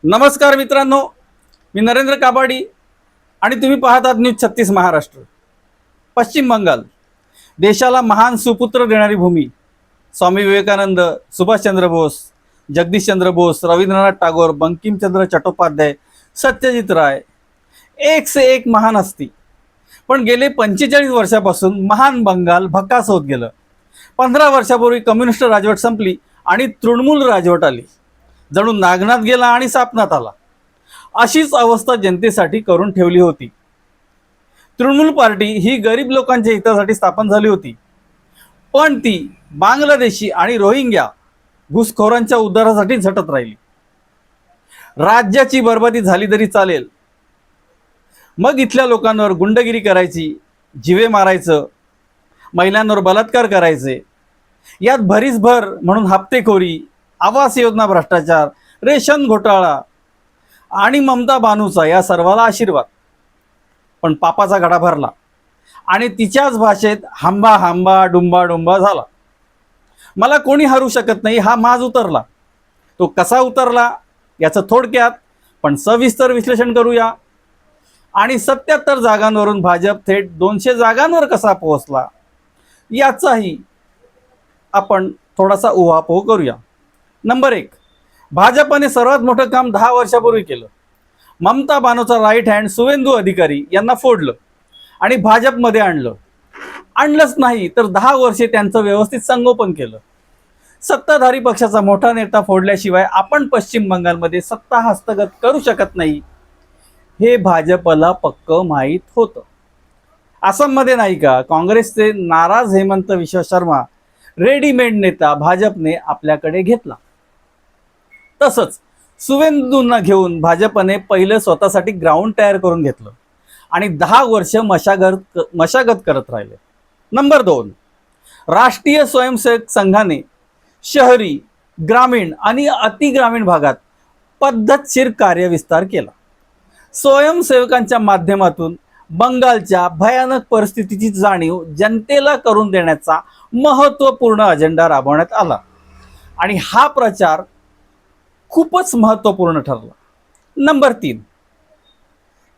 नमस्कार मित्रांनो, मी नरेंद्र काबाडी आणि तुम्ही पाहत आहात न्यूज 36 महाराष्ट्र. पश्चिम बंगाल देशाला महान सुपुत्र देणारी भूमी. स्वामी विवेकानंद, सुभाषचंद्र बोस, जगदीशचंद्र बोस, रवींद्रनाथ टागोर, बंकिमचंद्र चट्टोपाध्याय, सत्यजित राय, एक से एक महान हस्ती. पण गेले 45 वर्षापासून महान बंगाल भकास होत गेलं. 15 वर्षापूर्वी कम्युनिस्ट राजवट संपली आणि तृणमूल राजवट आली. जणू नागनाथ गेला आणि सापनात आला, अशीच अवस्था जनतेसाठी करून ठेवली होती. तृणमूल पार्टी ही गरीब लोकांच्या हितासाठी स्थापन झाली होती, पण ती बांगलादेशी आणि रोहिंग्या घुसखोरांच्या उद्धारासाठी झटत राहिली. राज्याची बरबादी झाली तरी चालेल, मग इथल्या लोकांवर गुंडगिरी करायची, जिवे मारायचं, महिलांवर बलात्कार करायचे, यात भरीसभर म्हणून हप्तेखोरी, आवास योजना भ्रष्टाचार, रेशन घोटाळा आणि ममता बानूचा या सर्वाला आशीर्वाद. पण पापाचा घडा भरला आणि तिच्याच भाषेत हांबा हांबा डुंबा डुंबा झाला. मला कोणी हरू शकत नाही हा माज उतरला. तो कसा उतरला याचं थोडक्यात पण सविस्तर विश्लेषण करूया. आणि 77 जागांवरून भाजप थेट 200 जागांवर कसा पोहोचला याचाही आपण थोडासा उहापोह करूया. नंबर 1, भाजपने सर्वात मोठं काम 10 वर्षापूर्वी केलं. ममता बानूचा राईट हँड सुवेंदू अधिकारी यांना फोडलं आणि भाजपमध्ये आणलंच नाही तर 10 वर्षे त्यांचं व्यवस्थित संगोपन केलं. सत्ताधारी पक्षाचा मोठा नेता फोडल्याशिवाय आपण पश्चिम बंगालमध्ये सत्ता हस्तगत करू शकत नाही, हे भाजपला पक्क माहीत होतं. आसाममध्ये नाही का, काँग्रेसचे नाराज हेमंत विश्व शर्मा रेडीमेड नेता भाजपने आपल्याकडे घेतला. तसंच सुवेंदूंना घेऊन भाजपने पहिलं स्वतःसाठी ग्राउंड तयार करून घेतलं आणि 10 वर्ष मशागत करत राहिले. नंबर 2, राष्ट्रीय स्वयंसेवक संघाने शहरी, ग्रामीण आणि अतिग्रामीण भागात पद्धतशीर कार्यविस्तार केला. स्वयंसेवकांच्या माध्यमातून बंगालच्या भयानक परिस्थितीची जाणीव जनतेला करून देण्याचा महत्त्वपूर्ण अजेंडा राबवण्यात आला आणि हा प्रचार खूपच महत्त्वपूर्ण ठरला. नंबर 3,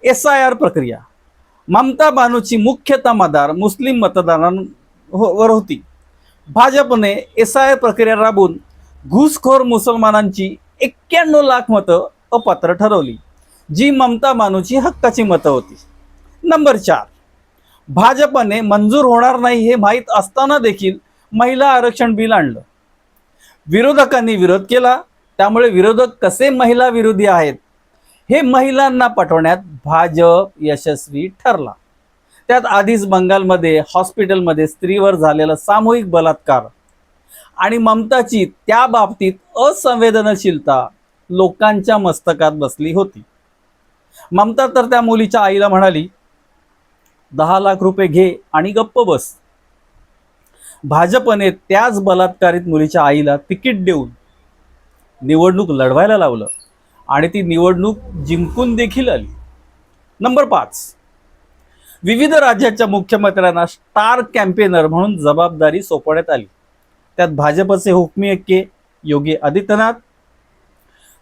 SIR प्रक्रिया. ममता बानूची मुख्यतः मदार मुस्लिम मतदारांवर होती. भाजपने SIR प्रक्रिया राबवून घुसखोर मुसलमानांची 91 लाख मतं अपात्र ठरवली, जी ममता बानूची हक्काची मतं होती. नंबर 4, भाजपने मंजूर होणार नाही हे माहीत असताना देखील महिला आरक्षण बिल आणलं. विरोधकांनी विरोध केला, त्यामुळे विरोधक कसे महिला विरोधी आहेत हे महिलांना पटवण्यात भाजप यशस्वी ठरला. त्यात आधीच बंगालमध्ये हॉस्पिटलमध्ये स्त्रीवर झालेला सामूहिक बलात्कार आणि ममताची त्या बाबतीत असंवेदनशीलता लोकांच्या मस्तकात बसली होती. ममता तर त्या मुलीच्या आईला म्हणाली, 10 लाख रुपये घे आणि गप्प बस. भाजपने त्याच बलात्कारित मुलीच्या आईला तिकीट देऊन निवडणूक लढवायला लावलं आणि ती निवडणूक जिंकून देखील आली. नंबर 5, विविध राज्याच्या मुख्यमंत्र्यांना स्टार कॅम्पेनर म्हणून जबाबदारी सोपवण्यात आली. त्यात भाजपचे हुकमी एक्के योगी आदित्यनाथ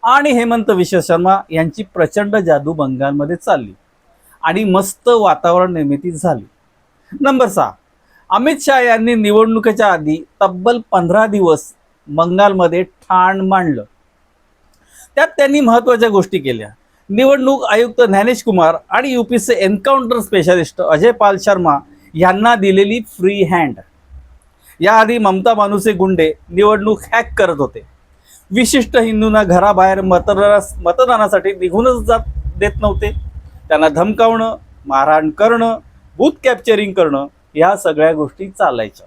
आणि हेमंत विश्व शर्मा यांची प्रचंड जादू बंगालमध्ये चालली आणि मस्त वातावरण निर्मिती झाली. नंबर 6, अमित शहा यांनी निवडणुकीच्या आधी तब्बल 15 दिवस बंगालमध्ये ठाण मांडलं. त्यात त्यांनी महत्त्वाच्या गोष्टी केल्या. निवडणूक आयुक्त ज्ञानेश कुमार आणि UPचे एन्काउंटर स्पेशालिस्ट अजय पाल शर्मा यांना दिलेली फ्री हँड. याआधी ममता बानूचे गुंडे निवडणूक हॅक करत होते. विशिष्ट हिंदूंना घराबाहेर मतदानासाठी निघूनच देत नव्हते. त्यांना धमकावणं, मारहाण करणं, बूथ कॅप्चरिंग करणं या सगळ्या गोष्टी चालायच्या.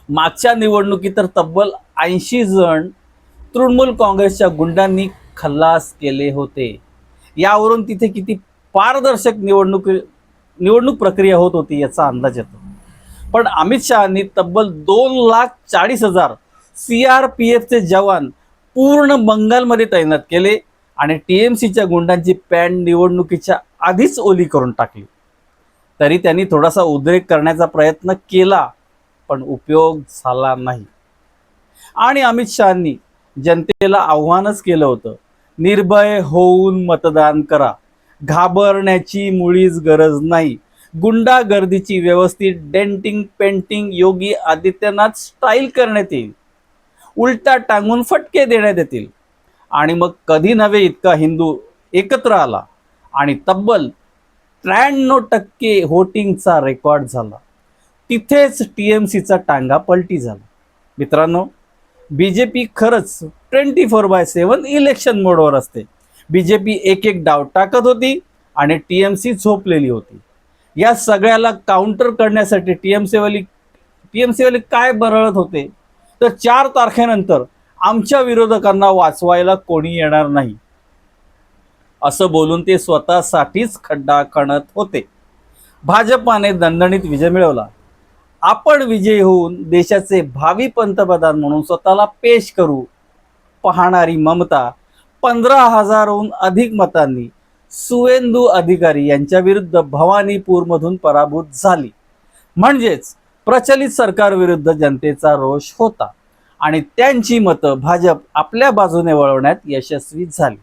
मागच्या निवडणुकीत तर तब्बल 80 जण तृणमूल काँग्रेसच्या गुंडांनी खल्लास केले होते. यावरून तिथे किती पारदर्शक निवडणूक प्रक्रिया होत होती याचा अंदाज येतो. पण अमित शहांनी तब्बल 2,40,000 CRPFचे जवान पूर्ण बंगालमध्ये तैनात केले आणि TMCच्या गुंडांची पॅन निवडणुकीच्या आधीच ओली करून टाकली. तरी त्यांनी थोडासा उद्रेक करण्याचा प्रयत्न केला, पण उपयोग झाला नाही. आणि अमित शहांनी जनतेला आव्हानच केलं होतं, निर्भय होऊन मतदान करा. घाबरण्याची मुळीच गरज नाही. गुंडागर्दीची व्यवस्थित denting painting Yogi Adityanath style करण्यात येईल. उलटा टांगून फटके देण्यात येतील. आणि मग कधी नव्हे इतका हिंदू एकत्र आला आणि तब्बल 93% व्होटिंगचा रेकॉर्ड झाला. तिथेच TMCचा टांगा पलटी झाला. मित्रांनो, BJP खरंच 24/7 इलेक्शन मोडवर असते. BJP एक एक डाव टाकत होती आणि TMC झोपलेली होती. या सगळ्याला काउंटर करण्यासाठी TMCवाली काय बरळत होते तर 4 तारखेनंतर आमच्या विरोधकांना वाचवायला कोणी येणार नाही असं बोलून ते स्वतःसाठीच खड्डा खणत होते. भाजपाने दणदणीत विजय मिळवला. आपण विजयी होऊन देशाचे भावी पंतप्रधान म्हणून स्वतःला पेश करू पाहणारी ममता 15,000हून अधिक मतांनी सुवेंदू अधिकारी यांच्या विरुद्ध भवानीपूरमधून पराभूत झाली. म्हणजेच प्रचलित सरकारविरुद्ध जनतेचा रोष होता आणि त्यांची मतं भाजप आपल्या बाजूने वळवण्यात यशस्वी झाली.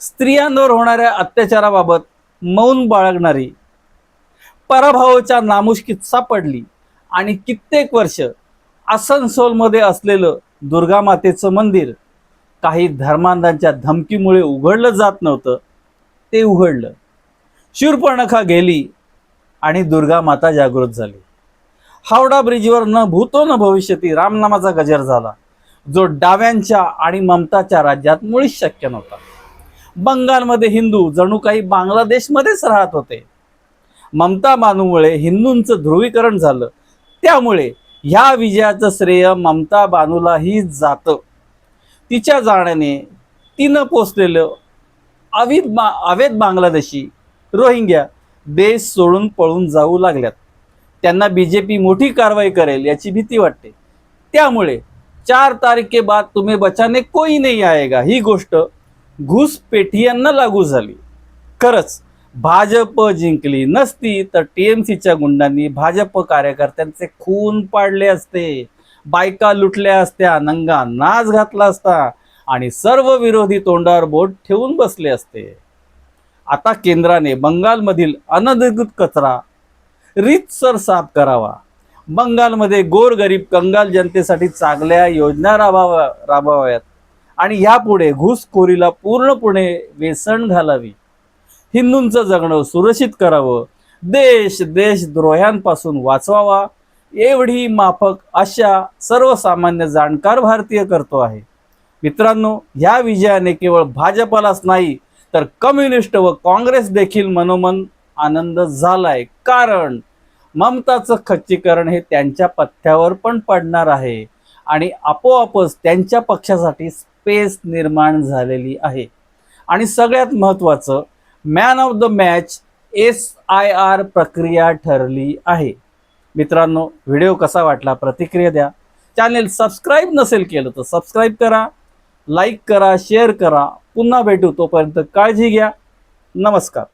स्त्रियांवर होणाऱ्या अत्याचाराबाबत मौन बाळगणारी पराभवाच्या नामुष्कीत सापडली आणि कित्येक वर्ष आसनसोलमध्ये असलेलं दुर्गा मातेचं मंदिर काही धर्मांधांच्या धमकीमुळे उघडलं जात नव्हतं, ते उघडलं. शूर्पणखा गेली आणि दुर्गा माता जागृत झाली. हावडा ब्रिजवर न भूतो न भविष्यती रामनामाचा गजर झाला, जो डाव्यांच्या आणि ममताच्या राज्यात मुळीच शक्य नव्हता. बंगालमध्ये हिंदू जणू काही बांगलादेशमध्येच राहत होते. ममता बानूमुळे हिंदूंचं ध्रुवीकरण झालं. त्यामुळे ह्या विजयाचं श्रेय ममता बानूलाही जातं. तिच्या जाण्याने तिनं पोचलेलं अवैध बांगलादेशी रोहिंग्या देश सोडून पळून जाऊ लागल्यात. त्यांना BJP मोठी कारवाई करेल याची भीती वाटते. त्यामुळे 4 तारीख के बाद तुम्हें बचाने कोई नहीं आएगा ही गोष्ट घुसपेठियांना लागू झाली. खरंच भाजप जिंकली नसती तर TMCच्या गुंडांनी भाजप कार्यकर्त्यांचे खून पाडले असते, बायका लुटल्या असत्या, नंगा नाच घातला असता आणि सर्व विरोधी तोंडावर बोट ठेवून बसले असते. आता केंद्राने बंगालमधील अनधिकृत कचरा रीतसर साफ करावा. बंगालमध्ये गोरगरीब कंगाल जनतेसाठी चांगल्या योजना राबवाव्यात आणि यापुढे घुसखोरीला पूर्णपणे वेसण घालावी. हिंदूंचं जगणं सुरक्षित करावं, देशद्रोह्यांपासून वाचवावा, एवढी माफक आशा सर्वसामान्य जाणकार भारतीय करतो आहे. मित्रांनो, या विजयाने केवळ भाजपालाच नाही तर कम्युनिस्ट व काँग्रेस देखील मनोमन आनंद झालाय. कारण ममताचं खच्चीकरण हे त्यांच्या पथ्यावर पण पडणार आहे आणि आपोआपच त्यांच्या पक्षासाठी स्पेस निर्माण झालेली आहे. आणि सगळ्यात महत्त्वाचं, man of the match SIR प्रक्रिया ठरली आहे. मित्रांनो, व्हिडिओ कसा वाटला प्रतिक्रिया द्या. चॅनेल सबस्क्राईब नसेल केलं तर सबस्क्राईब करा, लाईक करा, शेअर करा. पुन्हा भेटू, तोपर्यंत काळजी घ्या. नमस्कार.